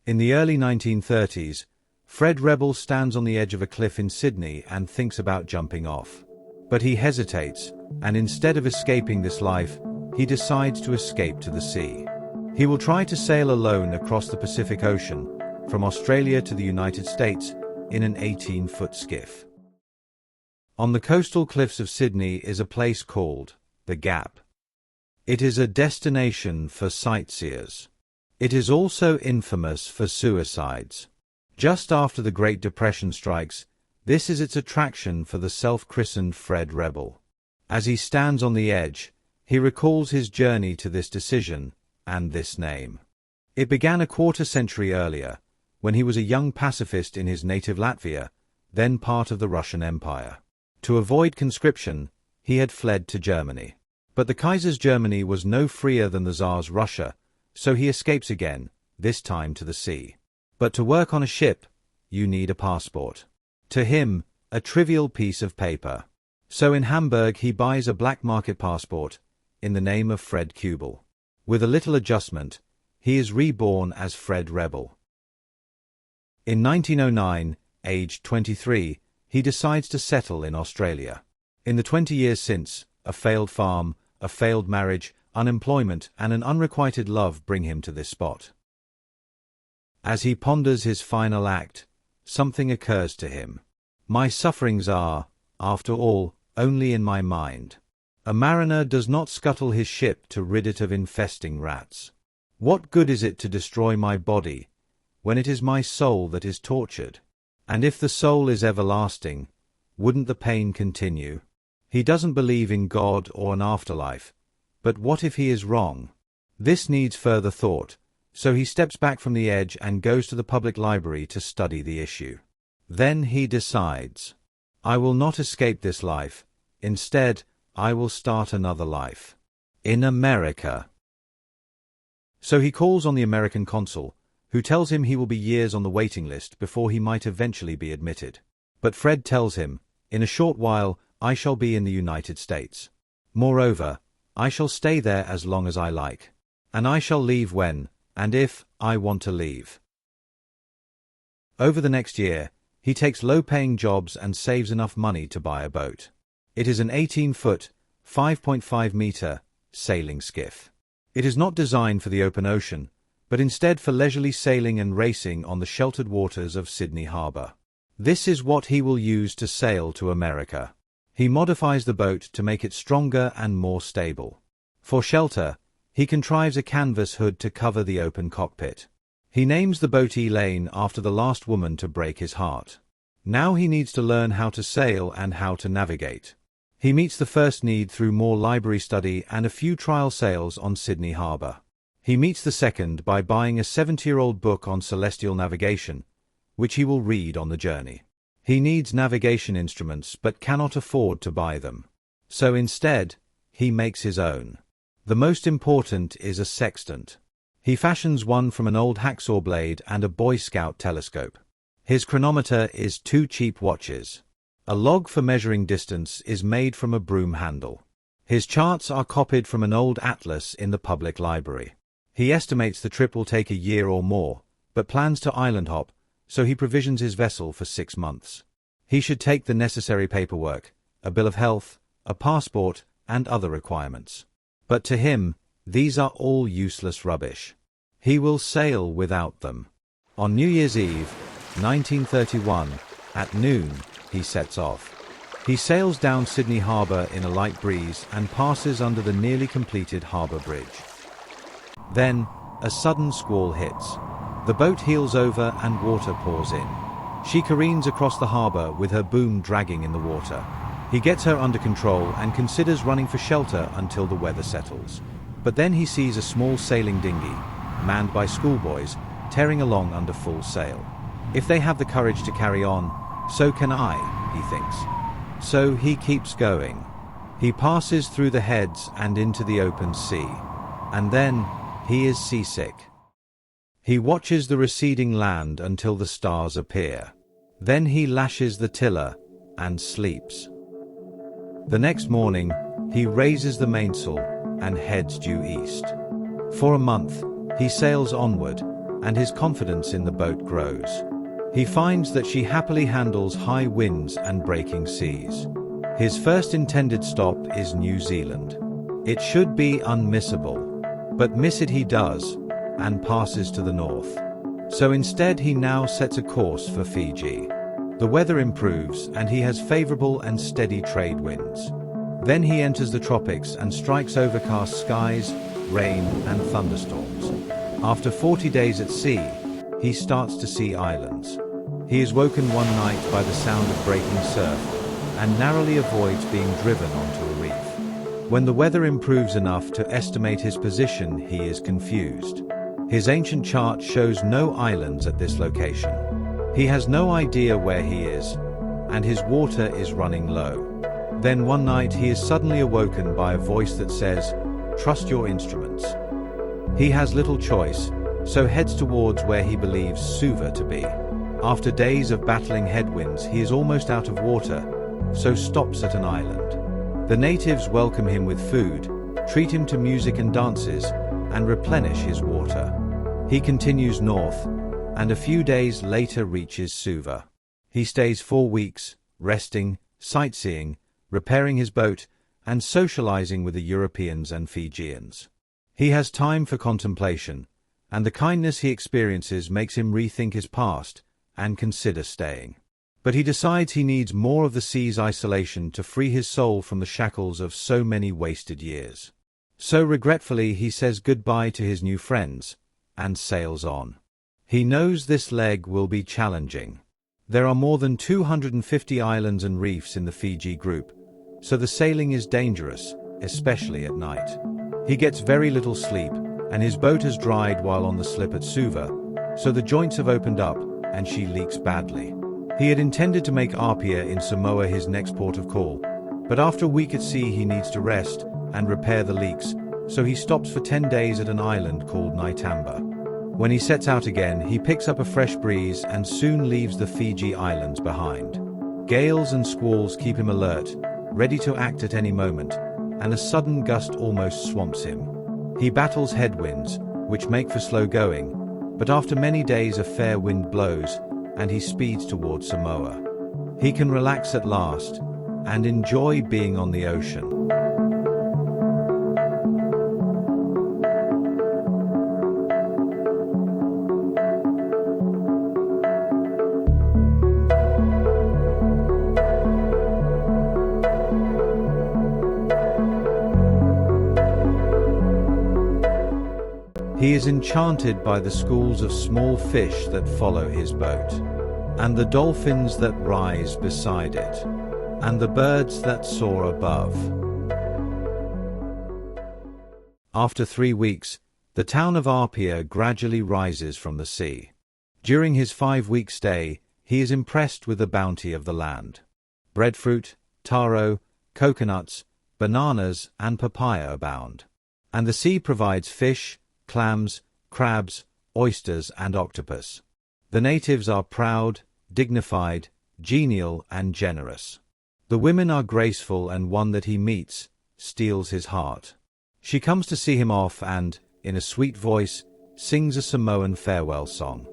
In the early 1930s, Fred Rebell stands on the edge of a cliff in Sydney and thinks about jumping off. But he hesitates, and instead of escaping this life, he decides to escape to the sea. He will try to sail alone across the Pacific Ocean, from Australia to the United States, in an 18-foot skiff. On the coastal cliffs of Sydney is a place called the Gap. It is a destination for sightseers. It is also infamous for suicides. Just after the Great Depression strikes, this is its attraction for the self-christened Fred Rebell. As he stands on the edge, he recalls his journey to this decision and this name. It began a quarter-century earlier, when he was a young pacifist in his native Latvia, then part of the Russian Empire. To avoid conscription, he had fled to Germany. But the Kaiser's Germany was no freer than the Tsar's Russia, so he escapes again, this time to the sea. But to work on a ship, you need a passport. To him, a trivial piece of paper. So in Hamburg he buys a black market passport, in the name of Fred Kubel. With a little adjustment, he is reborn as Fred Rebell. In 1909, aged 23, he decides to settle in Australia. In the 20 years since, a failed farm, a failed marriage, unemployment, and an unrequited love bring him to this spot. As he ponders his final act, something occurs to him. My sufferings are, after all, only in my mind. A mariner does not scuttle his ship to rid it of infesting rats. What good is it to destroy my body, when it is my soul that is tortured? And if the soul is everlasting, wouldn't the pain continue? He doesn't believe in God or an afterlife, but what if he is wrong? This needs further thought, so he steps back from the edge and goes to the public library to study the issue. Then he decides, I will not escape this life, instead, I will start another life. In America. So he calls on the American consul, who tells him he will be years on the waiting list before he might eventually be admitted. But Fred tells him, in a short while, I shall be in the United States. Moreover, I shall stay there as long as I like. And I shall leave when, and if, I want to leave. Over the next year, he takes low-paying jobs and saves enough money to buy a boat. It is an 18-foot, 5.5-meter, sailing skiff. It is not designed for the open ocean, but instead for leisurely sailing and racing on the sheltered waters of Sydney Harbour. This is what he will use to sail to America. He modifies the boat to make it stronger and more stable. For shelter, he contrives a canvas hood to cover the open cockpit. He names the boat Elaine after the last woman to break his heart. Now he needs to learn how to sail and how to navigate. He meets the first need through more library study and a few trial sails on Sydney Harbour. He meets the second by buying a 70-year-old book on celestial navigation, which he will read on the journey. He needs navigation instruments but cannot afford to buy them. So instead, he makes his own. The most important is a sextant. He fashions one from an old hacksaw blade and a Boy Scout telescope. His chronometer is 2 cheap watches. A log for measuring distance is made from a broom handle. His charts are copied from an old atlas in the public library. He estimates the trip will take a year or more, but plans to island hop, so he provisions his vessel for 6 months. He should take the necessary paperwork, a bill of health, a passport, and other requirements. But to him, these are all useless rubbish. He will sail without them. On New Year's Eve, 1931, at noon, he sets off. He sails down Sydney Harbour in a light breeze and passes under the nearly completed harbour bridge. Then, a sudden squall hits. The boat heels over and water pours in. She careens across the harbour with her boom dragging in the water. He gets her under control and considers running for shelter until the weather settles. But then he sees a small sailing dinghy, manned by schoolboys, tearing along under full sail. If they have the courage to carry on, so can I, he thinks. So he keeps going. He passes through the heads and into the open sea. And then, he is seasick. He watches the receding land until the stars appear. Then he lashes the tiller and sleeps. The next morning, he raises the mainsail and heads due east. For a month, he sails onward, and his confidence in the boat grows. He finds that she happily handles high winds and breaking seas. His first intended stop is New Zealand. It should be unmissable, but miss it he does, and passes to the north. So instead he now sets a course for Fiji. The weather improves and he has favorable and steady trade winds. Then he enters the tropics and strikes overcast skies, rain and thunderstorms. After 40 days at sea, he starts to see islands. He is woken one night by the sound of breaking surf and narrowly avoids being driven onto a reef. When the weather improves enough to estimate his position, he is confused. His ancient chart shows no islands at this location. He has no idea where he is, and his water is running low. Then one night he is suddenly awoken by a voice that says, "Trust your instruments." He has little choice, so heads towards where he believes Suva to be. After days of battling headwinds, he is almost out of water, so stops at an island. The natives welcome him with food, treat him to music and dances, and replenish his water. He continues north, and a few days later reaches Suva. He stays 4 weeks, resting, sightseeing, repairing his boat, and socializing with the Europeans and Fijians. He has time for contemplation, and the kindness he experiences makes him rethink his past and consider staying. But he decides he needs more of the sea's isolation to free his soul from the shackles of so many wasted years. So regretfully he says goodbye to his new friends, and sails on. He knows this leg will be challenging. There are more than 250 islands and reefs in the Fiji group, so the sailing is dangerous, especially at night. He gets very little sleep, and his boat has dried while on the slip at Suva, so the joints have opened up, and she leaks badly. He had intended to make Apia in Samoa his next port of call, but after a week at sea he needs to rest and repair the leaks, so he stops for 10 days at an island called Naitamba. When he sets out again, he picks up a fresh breeze and soon leaves the Fiji Islands behind. Gales and squalls keep him alert, ready to act at any moment, and a sudden gust almost swamps him. He battles headwinds, which make for slow going, but after many days a fair wind blows, and he speeds towards Samoa. He can relax at last, and enjoy being on the ocean. He is enchanted by the schools of small fish that follow his boat, and the dolphins that rise beside it, and the birds that soar above. After 3 weeks, the town of Apia gradually rises from the sea. During his 5-week stay, he is impressed with the bounty of the land. Breadfruit, taro, coconuts, bananas, and papaya abound. And the sea provides fish, clams, crabs, oysters, and octopus. The natives are proud, dignified, genial, and generous. The women are graceful, and one that he meets steals his heart. She comes to see him off and, in a sweet voice, sings a Samoan farewell song.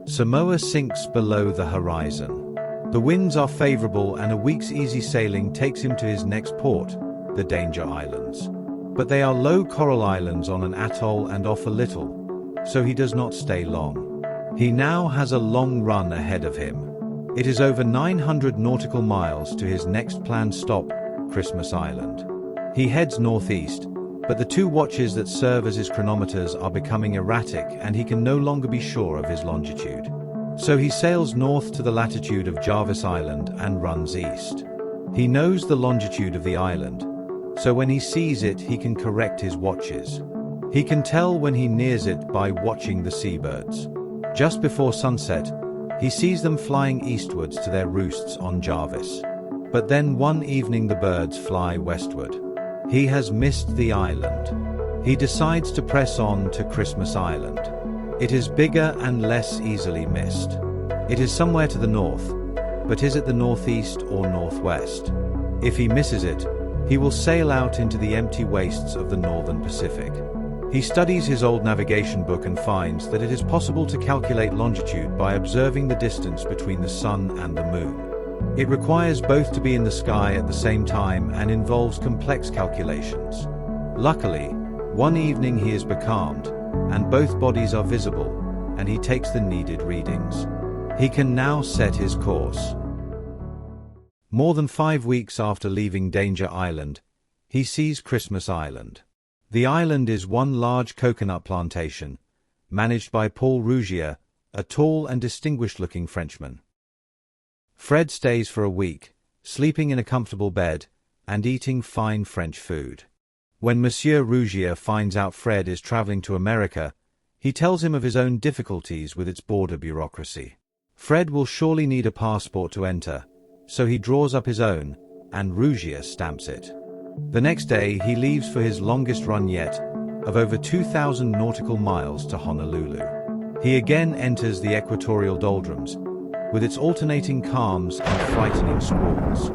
Samoa sinks below the horizon. The winds are favorable, and a week's easy sailing takes him to his next port, the Danger Islands. But they are low coral islands on an atoll and offer little, so he does not stay long. He now has a long run ahead of him. It is over 900 nautical miles to his next planned stop, Christmas Island. He heads northeast, but the 2 watches that serve as his chronometers are becoming erratic and he can no longer be sure of his longitude. So he sails north to the latitude of Jarvis Island and runs east. He knows the longitude of the island, so when he sees it he can correct his watches. He can tell when he nears it by watching the seabirds. Just before sunset, he sees them flying eastwards to their roosts on Jarvis. But then one evening the birds fly westward. He has missed the island. He decides to press on to Christmas Island. It is bigger and less easily missed. It is somewhere to the north, but is it the northeast or northwest? If he misses it, he will sail out into the empty wastes of the northern Pacific. He studies his old navigation book and finds that it is possible to calculate longitude by observing the distance between the sun and the moon. It requires both to be in the sky at the same time and involves complex calculations. Luckily, one evening he is becalmed, and both bodies are visible, and he takes the needed readings. He can now set his course. More than 5 weeks after leaving Danger Island, he sees Christmas Island. The island is one large coconut plantation, managed by Paul Rougier, a tall and distinguished-looking Frenchman. Fred stays for a week, sleeping in a comfortable bed and eating fine French food. When Monsieur Rougier finds out Fred is traveling to America, he tells him of his own difficulties with its border bureaucracy. Fred will surely need a passport to enter, so he draws up his own, and Rougier stamps it. The next day, he leaves for his longest run yet, of over 2,000 nautical miles to Honolulu. He again enters the equatorial doldrums, with its alternating calms and frightening squalls.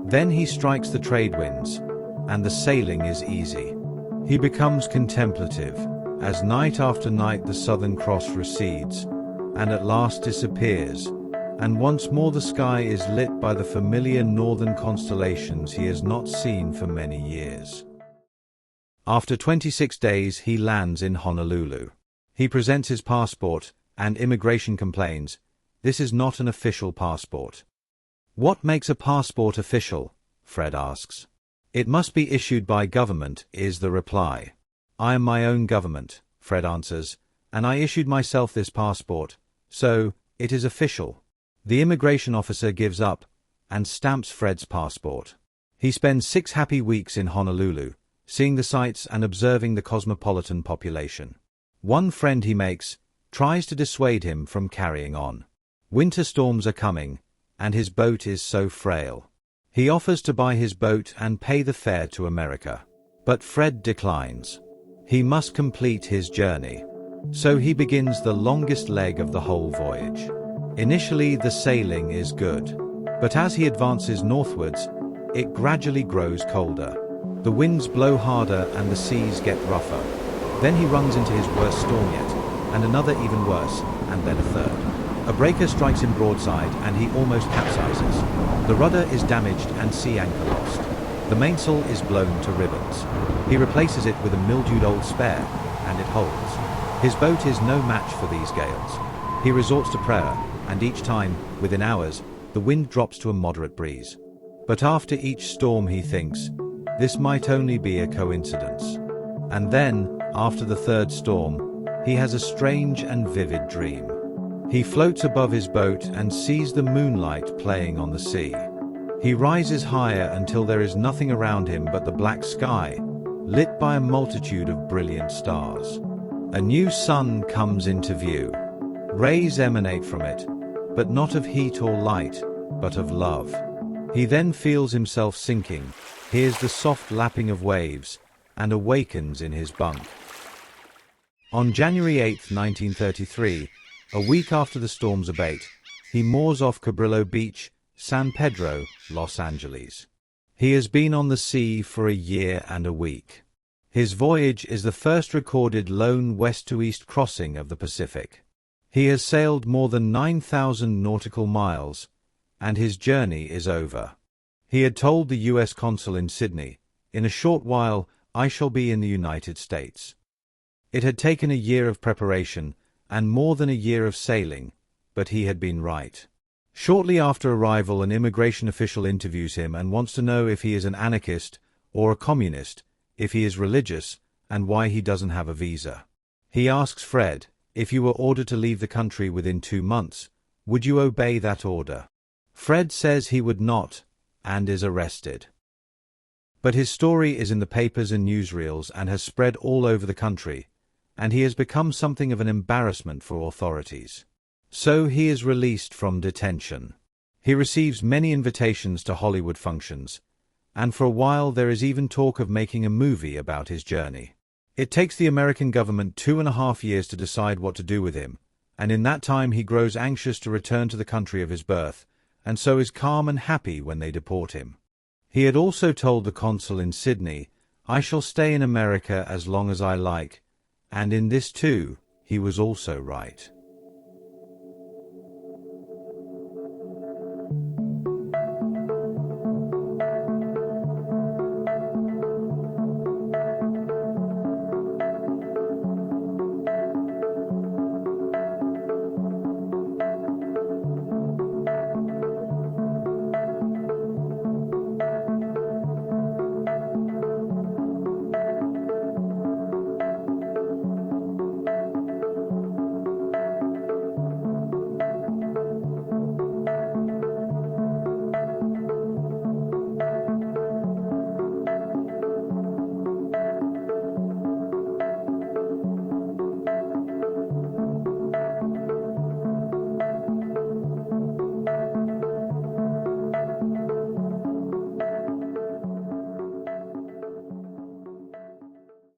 Then he strikes the trade winds, and the sailing is easy. He becomes contemplative, as night after night the Southern Cross recedes, and at last disappears, and once more the sky is lit by the familiar northern constellations he has not seen for many years. After 26 days he lands in Honolulu. He presents his passport, and immigration complains, "This is not an official passport." "What makes a passport official?" Fred asks. "It must be issued by government," is the reply. "I am my own government," Fred answers, "and I issued myself this passport, so it is official." The immigration officer gives up and stamps Fred's passport. He spends 6 happy weeks in Honolulu, seeing the sights and observing the cosmopolitan population. One friend he makes tries to dissuade him from carrying on. Winter storms are coming, and his boat is so frail. He offers to buy his boat and pay the fare to America. But Fred declines. He must complete his journey. So he begins the longest leg of the whole voyage. Initially, the sailing is good, but as he advances northwards, it gradually grows colder. The winds blow harder and the seas get rougher. Then he runs into his worst storm yet, and another even worse, and then a third. A breaker strikes him broadside and he almost capsizes. The rudder is damaged and sea anchor lost. The mainsail is blown to ribbons. He replaces it with a mildewed old spare, and it holds. His boat is no match for these gales. He resorts to prayer, and each time, within hours, the wind drops to a moderate breeze. But after each storm he thinks, this might only be a coincidence. And then, after the third storm, he has a strange and vivid dream. He floats above his boat and sees the moonlight playing on the sea. He rises higher until there is nothing around him but the black sky, lit by a multitude of brilliant stars. A new sun comes into view. Rays emanate from it, but not of heat or light, but of love. He then feels himself sinking, hears the soft lapping of waves, and awakens in his bunk. On January 8, 1933, a week after the storms abate, he moors off Cabrillo Beach, San Pedro, Los Angeles. He has been on the sea for a year and a week. His voyage is the first recorded lone west-to-east crossing of the Pacific. He has sailed more than 9,000 nautical miles, and his journey is over. He had told the U.S. consul in Sydney, "In a short while, I shall be in the United States." It had taken a year of preparation, and more than a year of sailing, but he had been right. Shortly after arrival, an immigration official interviews him and wants to know if he is an anarchist or a communist, if he is religious, and why he doesn't have a visa. He asks Fred, if you were ordered to leave the country within 2 months, would you obey that order? Fred says he would not, and is arrested. But his story is in the papers and newsreels and has spread all over the country, and he has become something of an embarrassment for authorities. So he is released from detention. He receives many invitations to Hollywood functions, and for a while there is even talk of making a movie about his journey. It takes the American government 2.5 years to decide what to do with him, and in that time he grows anxious to return to the country of his birth, and so is calm and happy when they deport him. He had also told the consul in Sydney, "I shall stay in America as long as I like, And in this too, he was also right.